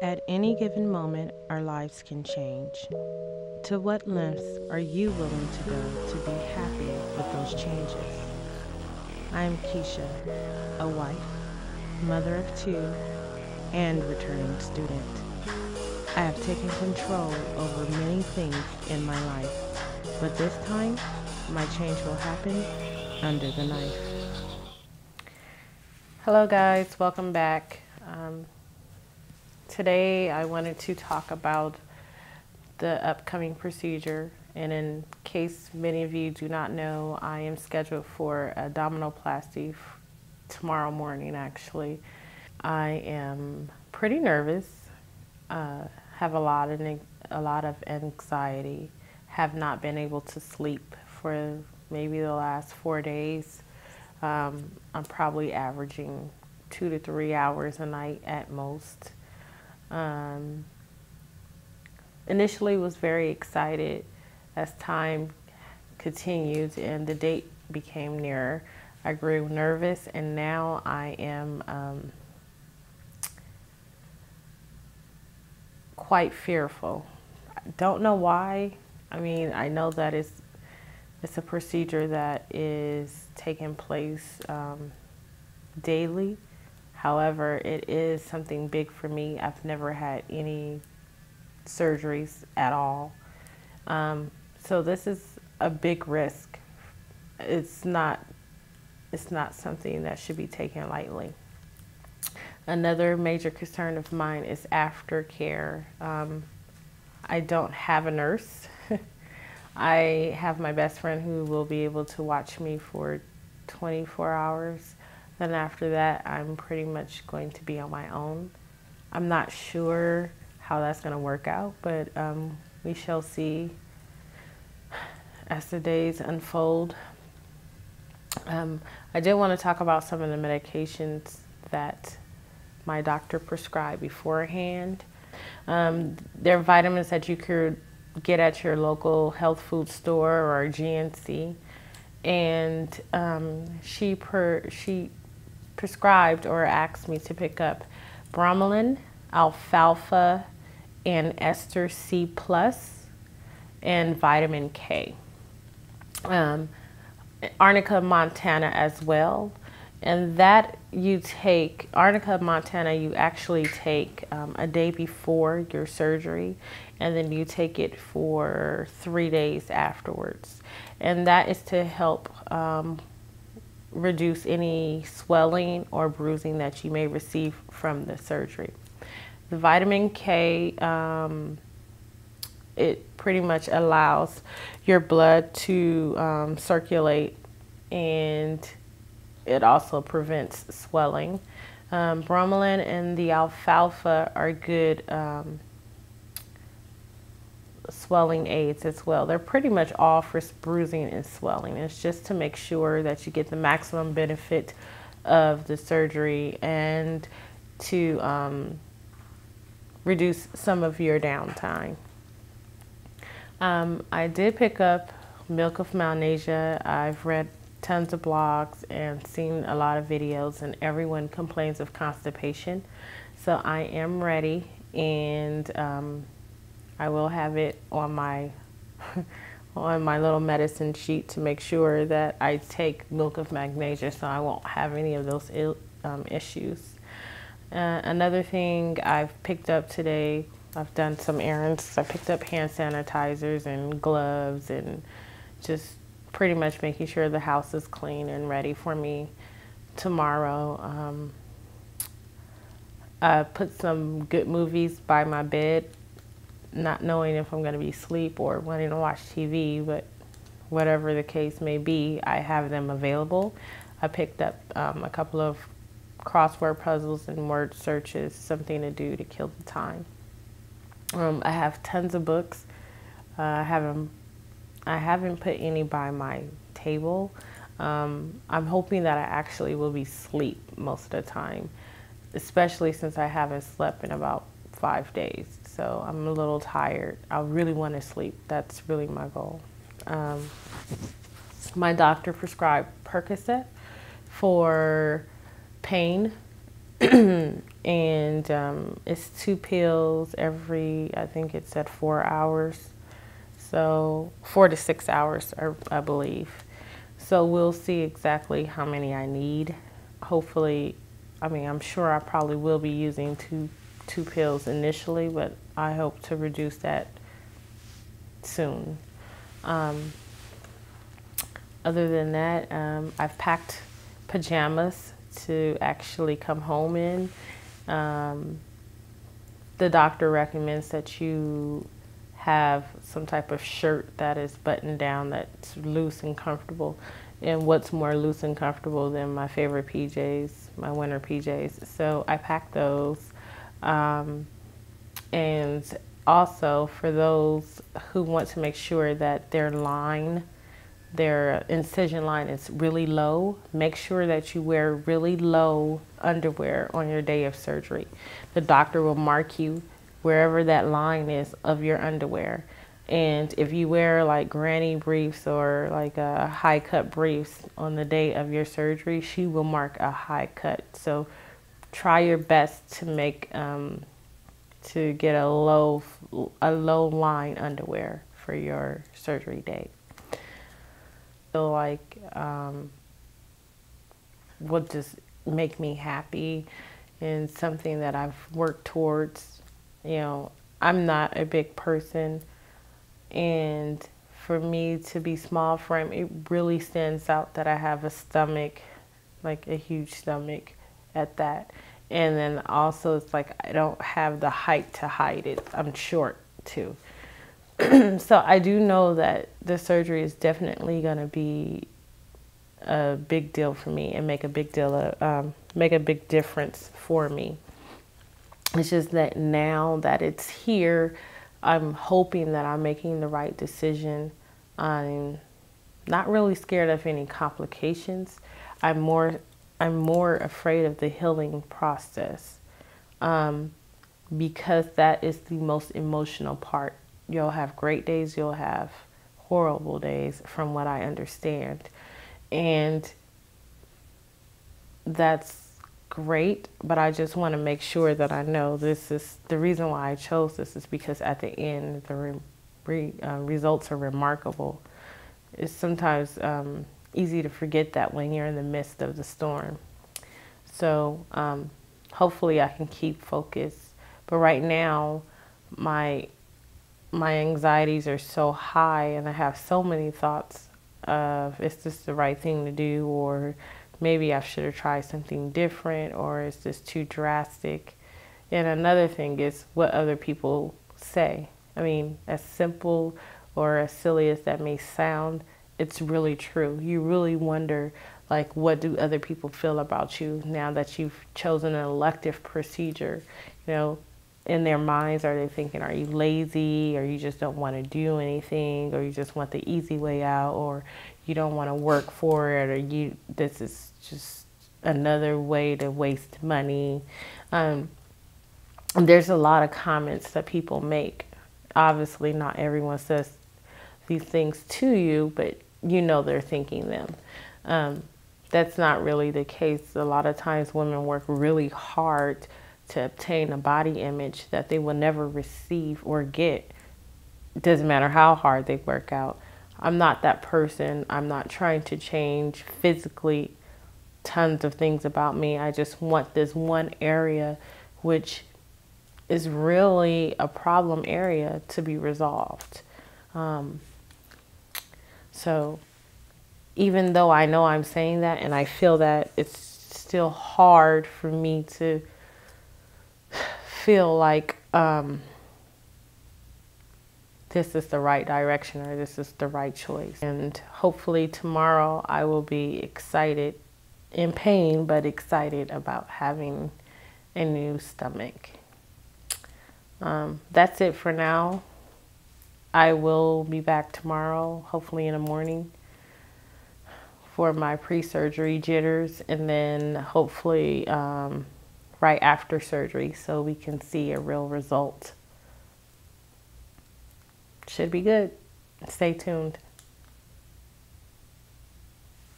At any given moment, our lives can change. To what lengths are you willing to go to be happy with those changes? I am Keisha, a wife, mother of two, and returning student. I have taken control over many things in my life, but this time, my change will happen under the knife. Hello, guys, welcome back. Today, I wanted to talk about the upcoming procedure. And in case many of you do not know, I am scheduled for abdominoplasty tomorrow morning, actually. I am pretty nervous, have a lot of anxiety, have not been able to sleep for maybe the last 4 days. I'm probably averaging 2 to 3 hours a night at most. Initially was very excited as time continued and the date became nearer. I grew nervous, and now I am quite fearful. I don't know why. I mean, I know that it's a procedure that is taking place daily. However, it is something big for me. I've never had any surgeries at all. So this is a big risk. It's not something that should be taken lightly. Another major concern of mine is aftercare. I don't have a nurse. I have my best friend who will be able to watch me for 24 hours. Then after that, I'm pretty much going to be on my own. I'm not sure how that's going to work out, but we shall see as the days unfold. I did want to talk about some of the medications that my doctor prescribed beforehand. There are vitamins that you could get at your local health food store or GNC, and she prescribed or asked me to pick up bromelain, alfalfa, and ester C plus, and vitamin K. Arnica montana as well. And that you take, Arnica montana, you actually take a day before your surgery, and then you take it for 3 days afterwards. And that is to help reduce any swelling or bruising that you may receive from the surgery. The vitamin K, it pretty much allows your blood to circulate, and it also prevents swelling. Bromelain and the alfalfa are good swelling aids as well. They're pretty much all for bruising and swelling. It's just to make sure that you get the maximum benefit of the surgery and to reduce some of your downtime. I did pick up Milk of Malnasia. I've read tons of blogs and seen a lot of videos, and everyone complains of constipation. So I am ready, and I will have it on my on my little medicine sheet to make sure that I take Milk of Magnesia so I won't have any of those issues. Another thing I've picked up today, I've done some errands. I picked up hand sanitizers and gloves, and just pretty much making sure the house is clean and ready for me tomorrow. I put some good movies by my bed, not knowing if I'm going to be asleep or wanting to watch TV, but whatever the case may be, I have them available. I picked up a couple of crossword puzzles and word searches, something to do to kill the time. I have tons of books. I haven't put any by my table. I'm hoping that I actually will be asleep most of the time, especially since I haven't slept in about 5 days. So I'm a little tired. I really want to sleep. That's really my goal. My doctor prescribed Percocet for pain. And it's 2 pills every, I think it's at 4 hours. So 4 to 6 hours, I believe. So we'll see exactly how many I need. Hopefully, I mean, I'm sure I probably will be using two pills initially, but I hope to reduce that soon. Other than that, I've packed pajamas to actually come home in. The doctor recommends that you have some type of shirt that is buttoned down, that's loose and comfortable. And what's more loose and comfortable than my favorite PJs, my winter PJs? So I packed those. And also for those who want to make sure that their incision line is really low, make sure that you wear really low underwear on your day of surgery. The doctor will mark you wherever that line is of your underwear. And if you wear like granny briefs or like a high cut briefs on the day of your surgery, she will mark a high cut. So try your best to make, to get a low line underwear for your surgery day. So like, will just make me happy and something that I've worked towards. You know, I'm not a big person, and for me to be small frame, it really stands out that I have a stomach, like a huge stomach at that. And then also it's like I don't have the height to hide it. I'm short too. So I do know that the surgery is definitely going to be a big deal for me and make a big difference for me. It's just that now that it's here, I'm hoping that I'm making the right decision. I'm not really scared of any complications. I'm more afraid of the healing process, because that is the most emotional part. You'll have great days, you'll have horrible days from what I understand. And that's great, but I just want to make sure that I know this is the reason why I chose this, is because at the end the results are remarkable. It's sometimes easy to forget that when you're in the midst of the storm. So hopefully I can keep focused. But right now my anxieties are so high, and I have so many thoughts of, is this the right thing to do, or maybe I should have tried something different, or is this too drastic? And another thing is what other people say. I mean, as simple or as silly as that may sound, it's really true. You really wonder, like, what do other people feel about you now that you've chosen an elective procedure? You know, in their minds, are they thinking, are you lazy, or you just don't want to do anything, or you just want the easy way out, or you don't want to work for it, or this is just another way to waste money? There's a lot of comments that people make. Obviously, not everyone says these things to you, but you know they're thinking them. That's not really the case. A lot of times women work really hard to obtain a body image that they will never receive or get. It doesn't matter how hard they work out. I'm not that person. I'm not trying to change physically tons of things about me. I just want this one area, which is really a problem area, to be resolved. So even though I know I'm saying that and I feel that, it's still hard for me to feel like this is the right direction, or this is the right choice. And hopefully tomorrow I will be excited, in pain, but excited about having a new stomach. That's it for now. I will be back tomorrow, hopefully in the morning, for my pre-surgery jitters, and then hopefully right after surgery, so we can see a real result. Should be good. Stay tuned.